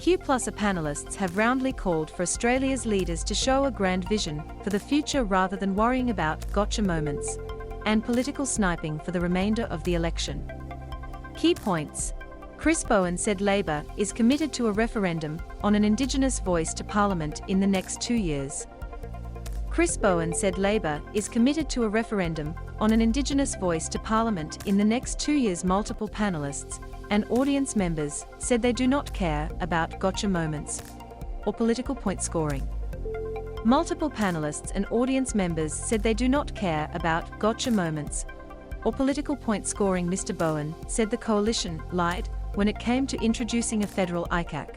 Q+ panelists have roundly called for Australia's leaders to show a grand vision for the future rather than worrying about gotcha moments and political sniping for the remainder of the election. Key points. Chris Bowen said Labor is committed to a referendum on an Indigenous voice to Parliament in the next 2 years. Chris Bowen said Labor is committed to a referendum on an Indigenous voice to Parliament in the next 2 years. Multiple panelists and audience members said they do not care about gotcha moments or political point scoring. Multiple panelists and audience members said they do not care about gotcha moments or political point scoring. Mr. Bowen said the coalition lied when it came to introducing a federal ICAC.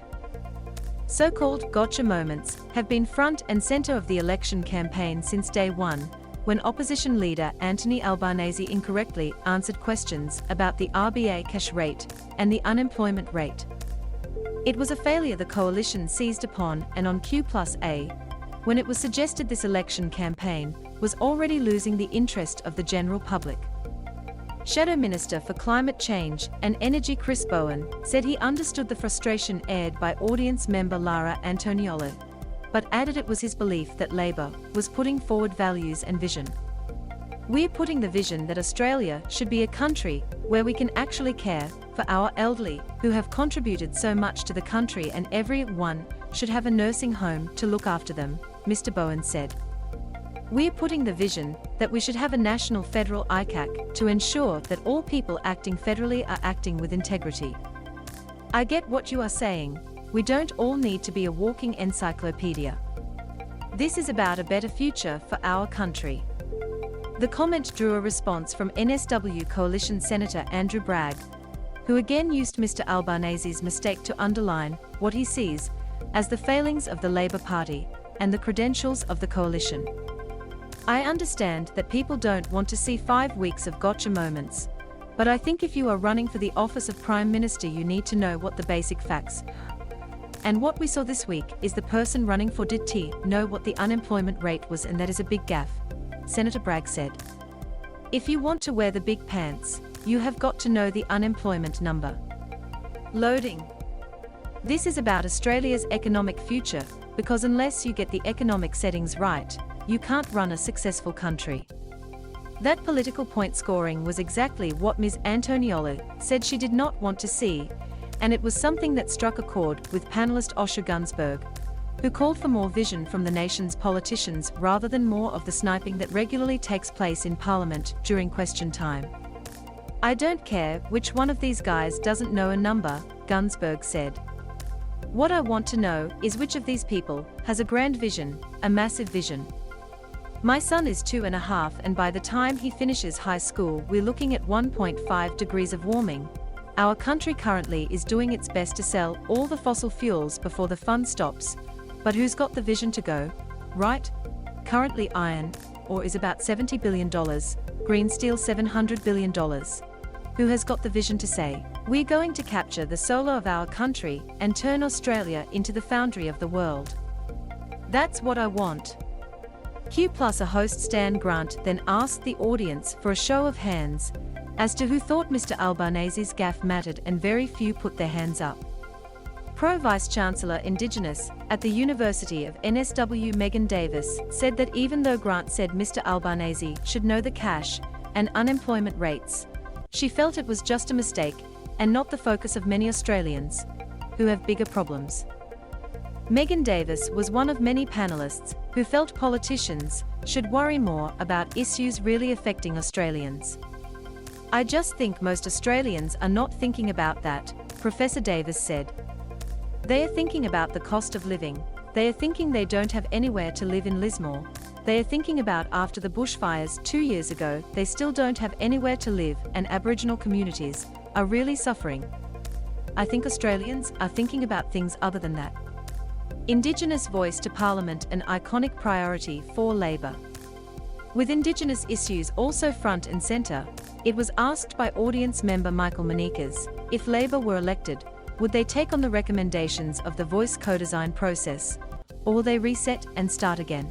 So-called gotcha moments have been front and center of the election campaign since day one, when opposition leader Anthony Albanese incorrectly answered questions about the RBA cash rate and the unemployment rate. It was a failure the coalition seized upon, and on Q+A, when it was suggested this election campaign was already losing the interest of the general public. Shadow Minister for Climate Change and Energy Chris Bowen said he understood the frustration aired by audience member Lara Antonioli, but added it was his belief that Labor was putting forward values and vision. "We're putting the vision that Australia should be a country where we can actually care for our elderly who have contributed so much to the country, and everyone should have a nursing home to look after them," Mr. Bowen said. "We're putting the vision that we should have a national federal ICAC to ensure that all people acting federally are acting with integrity. I get what you are saying. We don't all need to be a walking encyclopedia. This is about a better future for our country." The comment drew a response from NSW Coalition Senator Andrew Bragg, who again used Mr. Albanese's mistake to underline what he sees as the failings of the Labor Party and the credentials of the coalition. "I understand that people don't want to see 5 weeks of gotcha moments, but I think if you are running for the office of Prime Minister you need to know what the basic facts are. And what we saw this week is the person running for didn't know what the unemployment rate was, and that is a big gaffe," Senator Bragg said. "If you want to wear the big pants, you have got to know the unemployment number." Loading. This is about Australia's economic future, because unless you get the economic settings right, you can't run a successful country. That political point scoring was exactly what Ms. Antonioli said she did not want to see, and it was something that struck a chord with panelist Osher Gunsberg, who called for more vision from the nation's politicians rather than more of the sniping that regularly takes place in Parliament during question time. "I don't care which one of these guys doesn't know a number," Gunsberg said. "What I want to know is which of these people has a grand vision, a massive vision. My son is 2.5, and by the time he finishes high school we're looking at 1.5 degrees of warming. Our country currently is doing its best to sell all the fossil fuels before the fun stops, but who's got the vision to go right? Currently iron ore is about $70 billion, green steel $700 billion. Who has got the vision to say, we're going to capture the solar of our country and turn Australia into the foundry of the world? That's what I want." Q+ host Stan Grant then asked the audience for a show of hands as to who thought Mr. Albanese's gaffe mattered, and very few put their hands up. Pro Vice-Chancellor Indigenous at the University of NSW Megan Davis said that even though Grant said Mr. Albanese should know the cash and unemployment rates, she felt it was just a mistake and not the focus of many Australians who have bigger problems. Megan Davis was one of many panelists who felt politicians should worry more about issues really affecting Australians. "I just think most Australians are not thinking about that," Professor Davis said. "They are thinking about the cost of living, they are thinking they don't have anywhere to live in Lismore, they are thinking about after the bushfires 2 years ago they still don't have anywhere to live, and Aboriginal communities are really suffering. I think Australians are thinking about things other than that." Indigenous voice to Parliament, an iconic priority for Labor. With Indigenous issues also front and centre, it was asked by audience member Michael Manekas, if Labor were elected, would they take on the recommendations of the voice co-design process, or will they reset and start again?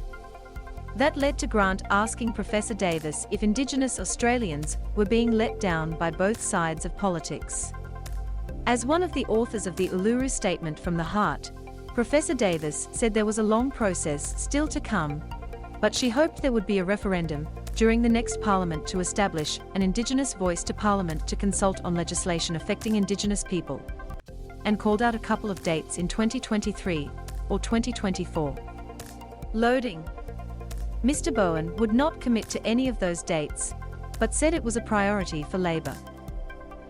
That led to Grant asking Professor Davis if Indigenous Australians were being let down by both sides of politics. As one of the authors of the Uluru Statement from the Heart, Professor Davis said there was a long process still to come, but she hoped there would be a referendum during the next Parliament to establish an Indigenous voice to Parliament to consult on legislation affecting Indigenous people, and called out a couple of dates in 2023 or 2024. Loading. Mr. Bowen would not commit to any of those dates, but said it was a priority for Labor.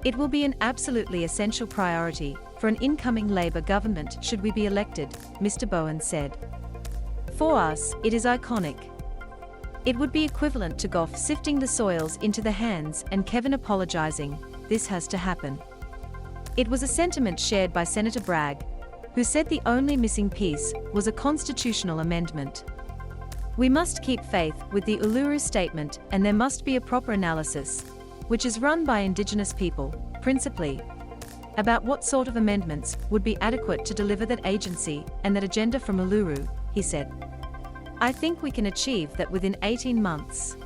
It will be an absolutely essential priority for an incoming Labor government should we be elected, Mr. Bowen said. For us, it is iconic. It would be equivalent to Gough sifting the soils into the hands and Kevin apologizing. This has to happen. It was a sentiment shared by Senator Bragg, who said the only missing piece was a constitutional amendment. We must keep faith with the Uluru Statement, and there must be a proper analysis, which is run by Indigenous people, principally, about what sort of amendments would be adequate to deliver that agency and that agenda from Uluru, he said. I think we can achieve that within 18 months.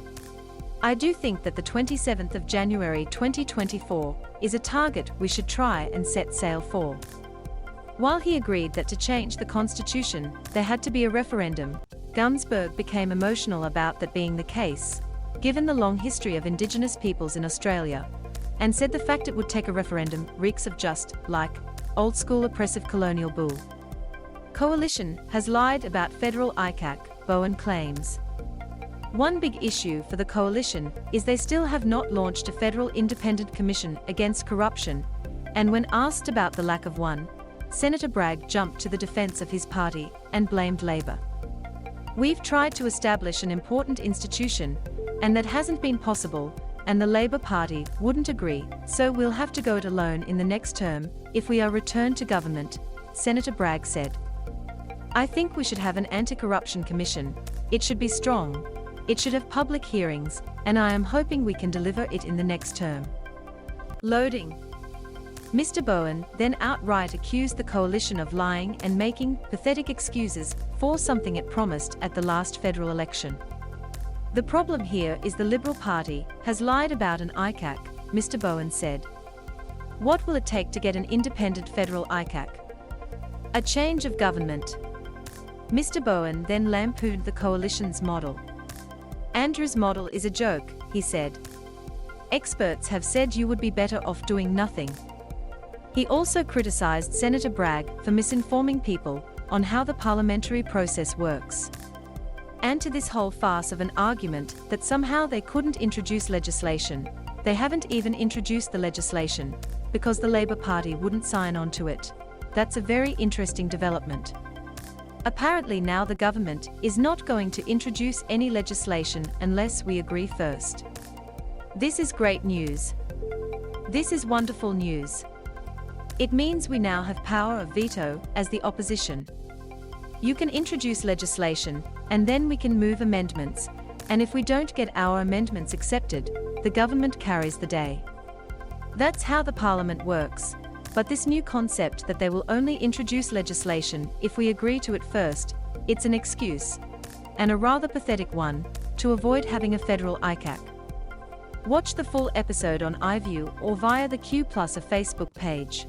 I do think that the 27th of January 2024 is a target we should try and set sail for. While he agreed that to change the constitution, there had to be a referendum, Gunsberg became emotional about that being the case, given the long history of Indigenous peoples in Australia, and said the fact it would take a referendum reeks of just, like, old-school oppressive colonial bull. Coalition has lied about federal ICAC, Bowen claims. One big issue for the coalition is they still have not launched a federal independent commission against corruption, and when asked about the lack of one, Senator Bragg jumped to the defense of his party and blamed Labor. We've tried to establish an important institution, and that hasn't been possible, and the Labor Party wouldn't agree, so we'll have to go it alone in the next term, if we are returned to government, Senator Bragg said. I think we should have an anti-corruption commission. It should be strong. It should have public hearings, and I am hoping we can deliver it in the next term. Loading. Mr. Bowen then outright accused the coalition of lying and making pathetic excuses for something it promised at the last federal election. The problem here is the Liberal Party has lied about an ICAC, Mr. Bowen said. What will it take to get an independent federal ICAC? A change of government. Mr. Bowen then lampooned the coalition's model. Andrew's model is a joke, he said. Experts have said you would be better off doing nothing. He also criticized Senator Bragg for misinforming people on how the parliamentary process works. And to this whole farce of an argument that somehow they couldn't introduce legislation, they haven't even introduced the legislation, because the Labor Party wouldn't sign on to it. That's a very interesting development. Apparently now the government is not going to introduce any legislation unless we agree first. This is great news. This is wonderful news. It means we now have power of veto as the opposition. You can introduce legislation, and then we can move amendments, and if we don't get our amendments accepted, the government carries the day. That's how the Parliament works. But this new concept that they will only introduce legislation if we agree to it first, it's an excuse, and a rather pathetic one, to avoid having a federal ICAC. Watch the full episode on iView or via the Q+ a Facebook page.